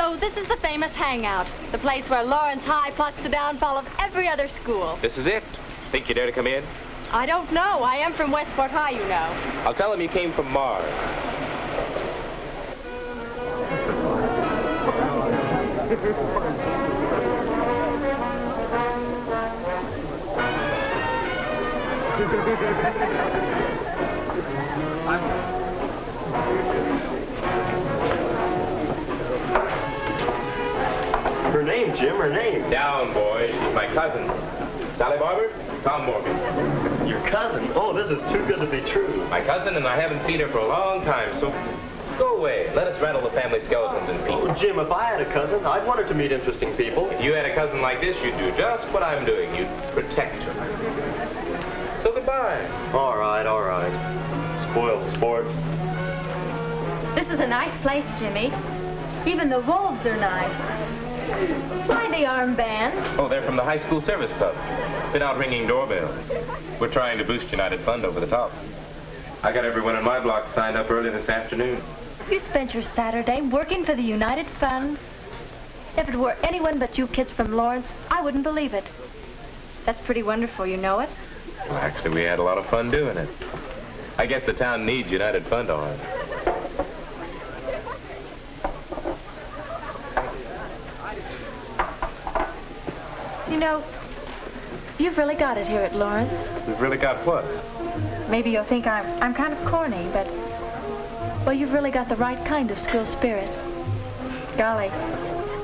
So this is the famous hangout, the place where Lawrence High plucks the downfall of every other school. This is it. Think you dare to come in? I don't know. I am from Westport High, you know. I'll tell him you came from Mars. Her name, Jim, her name. Down, boys. She's my cousin. Sally Barber, Tom Morgan. Your cousin? Oh, this is too good to be true. My cousin, and I haven't seen her for a long time, so go away. Let us rattle the family skeletons in peace. Oh, Jim, if I had a cousin, I'd want her to meet interesting people. If you had a cousin like this, you'd do just what I'm doing. You'd protect her. So goodbye. All right, all right. Spoiled sport. This is a nice place, Jimmy. Even the wolves are nice. Why the armband? Oh, they're from the high school service club. Been out ringing doorbells. We're trying to boost United Fund over the top. I got everyone in my block signed up early this afternoon. You spent your Saturday working for the United Fund? If it were anyone but you kids from Lawrence, I wouldn't believe it. That's pretty wonderful, you know it? Well, actually, we had a lot of fun doing it. I guess the town needs United Fund all right. You know, you've really got it here at Lawrence. We've really got what? Maybe you'll think I'm kind of corny, but, well, you've really got the right kind of school spirit. Golly,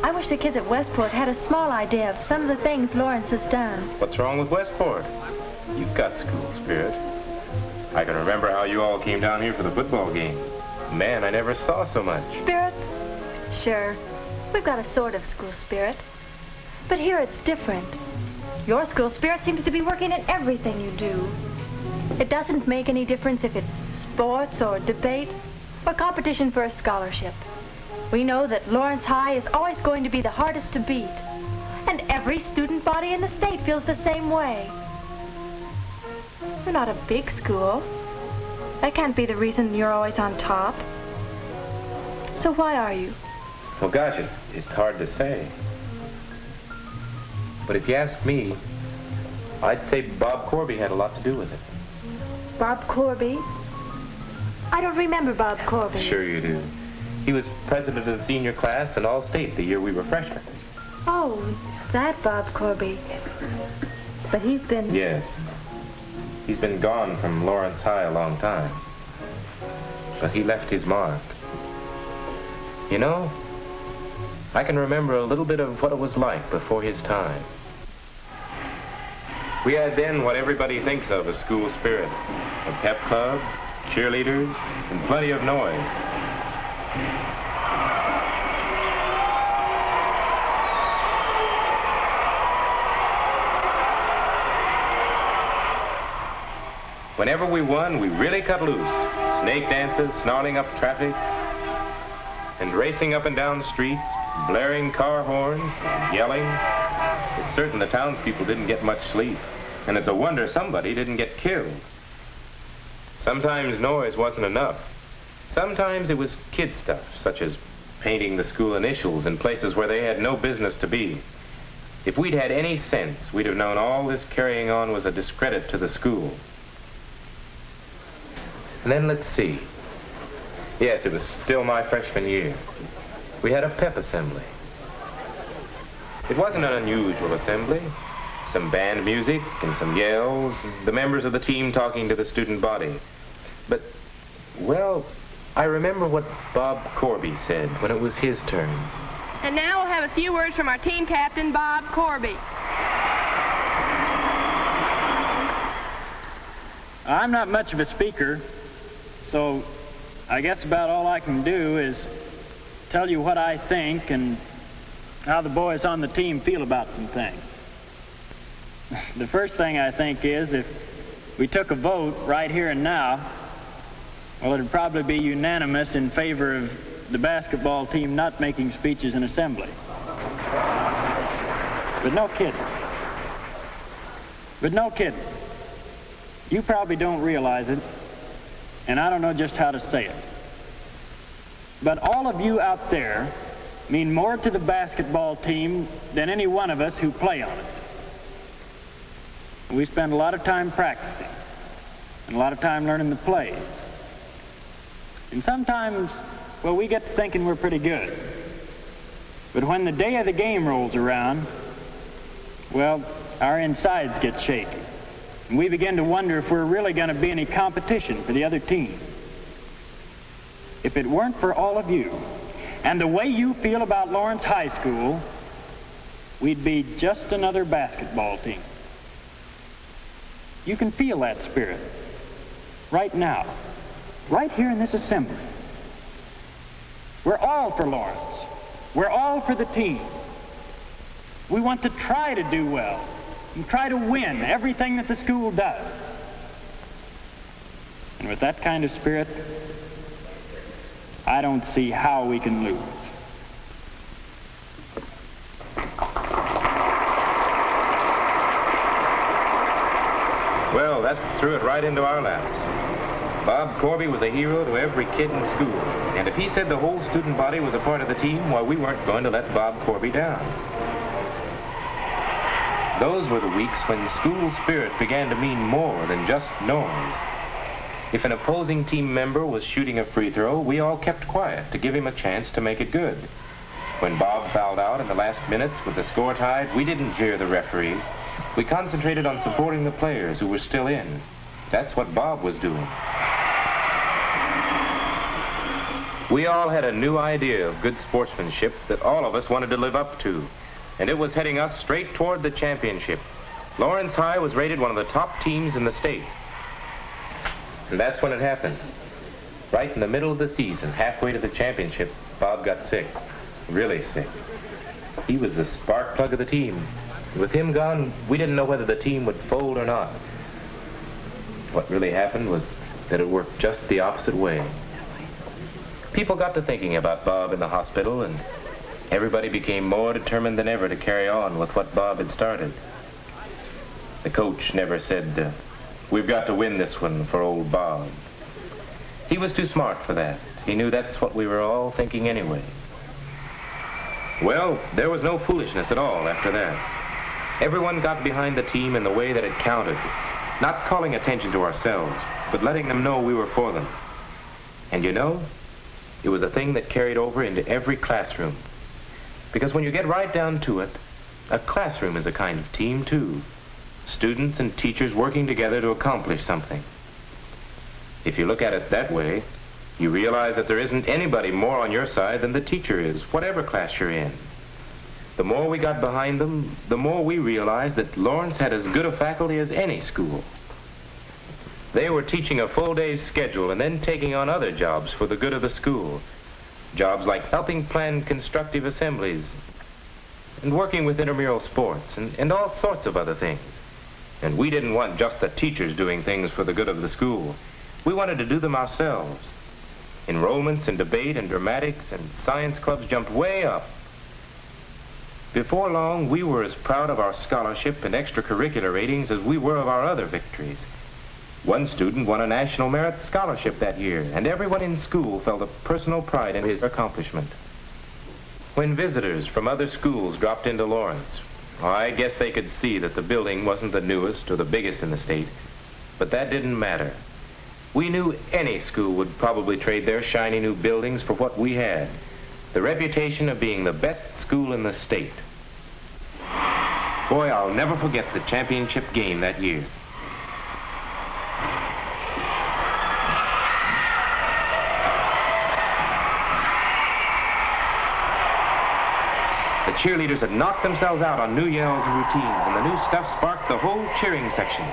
I wish the kids at Westport had a small idea of some of the things Lawrence has done. What's wrong with Westport? You've got school spirit. I can remember how you all came down here for the football game. Man, I never saw so much. Spirit? Sure. We've got a sort of school spirit. But here it's different. Your school spirit seems to be working in everything you do. It doesn't make any difference if it's sports or debate or competition for a scholarship. We know that Lawrence High is always going to be the hardest to beat. And every student body in the state feels the same way. You're not a big school. That can't be the reason you're always on top. So why are you? Well, gosh, it's hard to say. But if you ask me, I'd say Bob Corby had a lot to do with it. Bob Corby? I don't remember Bob Corby. Sure you do. He was president of the senior class and all-state the year we were freshmen. Oh, that Bob Corby. But he's been... Yes. He's been gone from Lawrence High a long time. But he left his mark. You know, I can remember a little bit of what it was like before his time. We had then what everybody thinks of as school spirit. A pep club, cheerleaders, and plenty of noise. Whenever we won, we really cut loose. Snake dances, snarling up traffic, and racing up and down streets, blaring car horns, and yelling. It's certain the townspeople didn't get much sleep, and it's a wonder somebody didn't get killed. Sometimes noise wasn't enough. Sometimes it was kid stuff, such as painting the school initials in places where they had no business to be. If we'd had any sense, we'd have known all this carrying on was a discredit to the school. And then let's see. Yes, it was still my freshman year. We had a pep assembly. It wasn't an unusual assembly. Some band music and some yells, and the members of the team talking to the student body. But, well, I remember what Bob Corby said when it was his turn. And now we'll have a few words from our team captain, Bob Corby. I'm not much of a speaker, so I guess about all I can do is tell you what I think and how the boys on the team feel about some things. The first thing I think is if we took a vote right here and now, well, it'd probably be unanimous in favor of the basketball team not making speeches in assembly. But no kidding. You probably don't realize it, and I don't know just how to say it. But all of you out there mean more to the basketball team than any one of us who play on it. We spend a lot of time practicing and a lot of time learning the plays. And sometimes, well, we get to thinking we're pretty good. But when the day of the game rolls around, well, our insides get shaky. And we begin to wonder if we're really going to be any competition for the other team. If it weren't for all of you and the way you feel about Lawrence High School, we'd be just another basketball team. You can feel that spirit right now, right here in this assembly. We're all for Lawrence. We're all for the team. We want to try to do well and try to win everything that the school does. And with that kind of spirit, I don't see how we can lose. Well, that threw it right into our laps. Bob Corby was a hero to every kid in school. And if he said the whole student body was a part of the team, well, we weren't going to let Bob Corby down. Those were the weeks when school spirit began to mean more than just noise. If an opposing team member was shooting a free throw, we all kept quiet to give him a chance to make it good. When Bob fouled out in the last minutes with the score tied, we didn't jeer the referee. We concentrated on supporting the players who were still in. That's what Bob was doing. We all had a new idea of good sportsmanship that all of us wanted to live up to, and it was heading us straight toward the championship. Lawrence High was rated one of the top teams in the state. And that's when it happened. Right in the middle of the season, halfway to the championship, Bob got sick. Really sick. He was the spark plug of the team. With him gone, we didn't know whether the team would fold or not. What really happened was that it worked just the opposite way. People got to thinking about Bob in the hospital, and everybody became more determined than ever to carry on with what Bob had started. The coach never said, "We've got to win this one for old Bob." He was too smart for that. He knew that's what we were all thinking anyway. Well, there was no foolishness at all after that. Everyone got behind the team in the way that it counted, not calling attention to ourselves, but letting them know we were for them. And you know, it was a thing that carried over into every classroom. Because when you get right down to it, a classroom is a kind of team too. Students and teachers working together to accomplish something. If you look at it that way, you realize that there isn't anybody more on your side than the teacher is, whatever class you're in. The more we got behind them, the more we realized that Lawrence had as good a faculty as any school. They were teaching a full day's schedule and then taking on other jobs for the good of the school. Jobs like helping plan constructive assemblies and working with intramural sports and all sorts of other things. And we didn't want just the teachers doing things for the good of the school. We wanted to do them ourselves. Enrollments in debate and dramatics and science clubs jumped way up. Before long, we were as proud of our scholarship and extracurricular ratings as we were of our other victories. One student won a National Merit Scholarship that year, and everyone in school felt a personal pride in his accomplishment. When visitors from other schools dropped into Lawrence, well, I guess they could see that the building wasn't the newest or the biggest in the state, but that didn't matter. We knew any school would probably trade their shiny new buildings for what we had, the reputation of being the best school in the state. Boy, I'll never forget the championship game that year. The cheerleaders had knocked themselves out on new yells and routines, and the new stuff sparked the whole cheering section.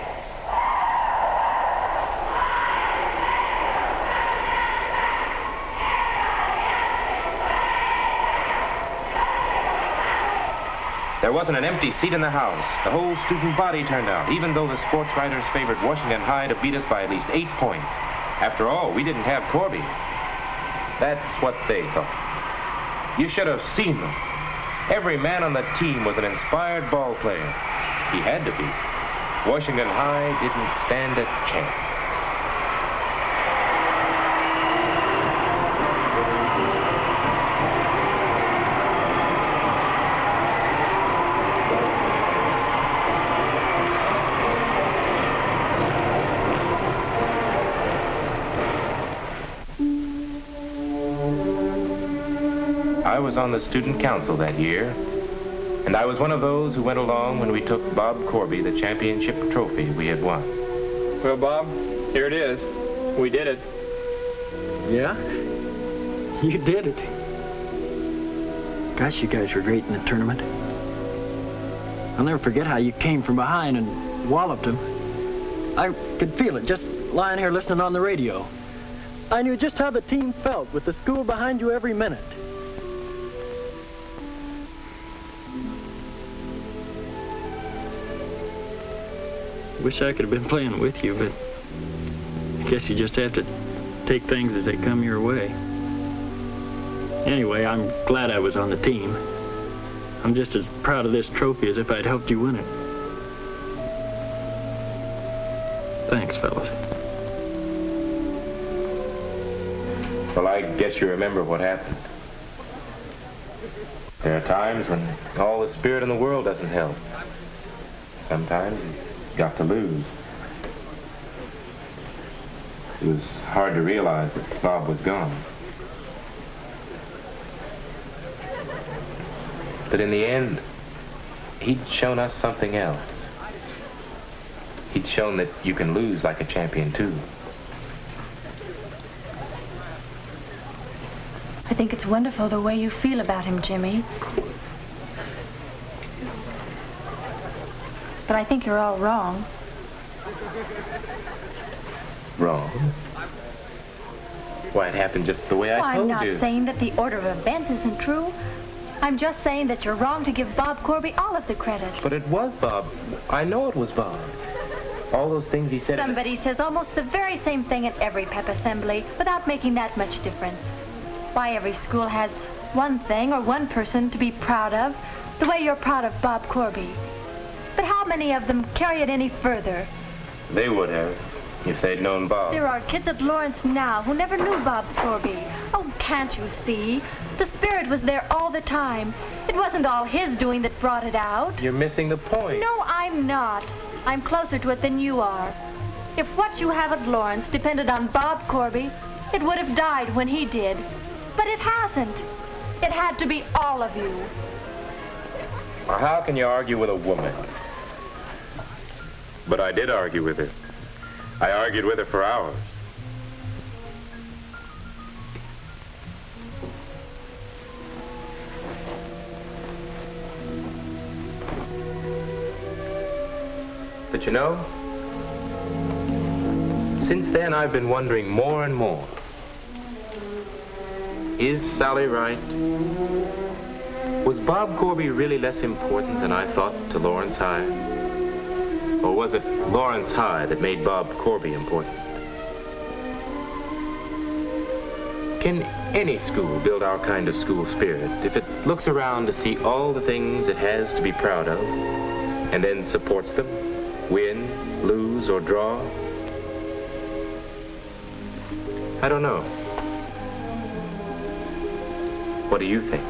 There wasn't an empty seat in the house. The whole student body turned out, even though the sports writers favored Washington High to beat us by at least 8 points. After all, we didn't have Corby. That's what they thought. You should have seen them. Every man on the team was an inspired ball player. He had to be. Washington High didn't stand a chance. I was on the student council that year, and I was one of those who went along when we took Bob Corby the championship trophy we had won. Well, Bob, here it is. We did it. Yeah? You did it. Gosh, you guys were great in the tournament. I'll never forget how you came from behind and walloped him. I could feel it just lying here listening on the radio. I knew just how the team felt with the school behind you every minute. Wish I could have been playing with you, but I guess you just have to take things as they come your way. Anyway, I'm glad I was on the team. I'm just as proud of this trophy as if I'd helped you win it. Thanks, fellas. Well, I guess you remember what happened. There are times when all the spirit in the world doesn't help. Sometimes you've got to lose. It was hard to realize that Bob was gone. But in the end, he'd shown us something else. He'd shown that you can lose like a champion, too. I think it's wonderful the way you feel about him, Jimmy. But I think you're all wrong. Wrong? Why, it happened just the way I told you. I'm not saying that the order of events isn't true. I'm just saying that you're wrong to give Bob Corby all of the credit. But it was Bob. I know it was Bob. All those things he said... Somebody says almost the very same thing at every pep assembly without making that much difference. Why, every school has one thing or one person to be proud of, the way you're proud of Bob Corby. But how many of them carry it any further? They would have, if they'd known Bob. There are kids at Lawrence now who never knew Bob Corby. Oh, can't you see? The spirit was there all the time. It wasn't all his doing that brought it out. You're missing the point. No, I'm not. I'm closer to it than you are. If what you have at Lawrence depended on Bob Corby, it would have died when he did. But it hasn't. It had to be all of you. Well, how can you argue with a woman? But I did argue with her. I argued with her for hours. But you know, since then I've been wondering more and more. Is Sally right? Was Bob Corby really less important than I thought to Lawrence High? Or was it Lawrence High that made Bob Corby important? Can any school build our kind of school spirit if it looks around to see all the things it has to be proud of and then supports them, win, lose, or draw? I don't know. What do you think?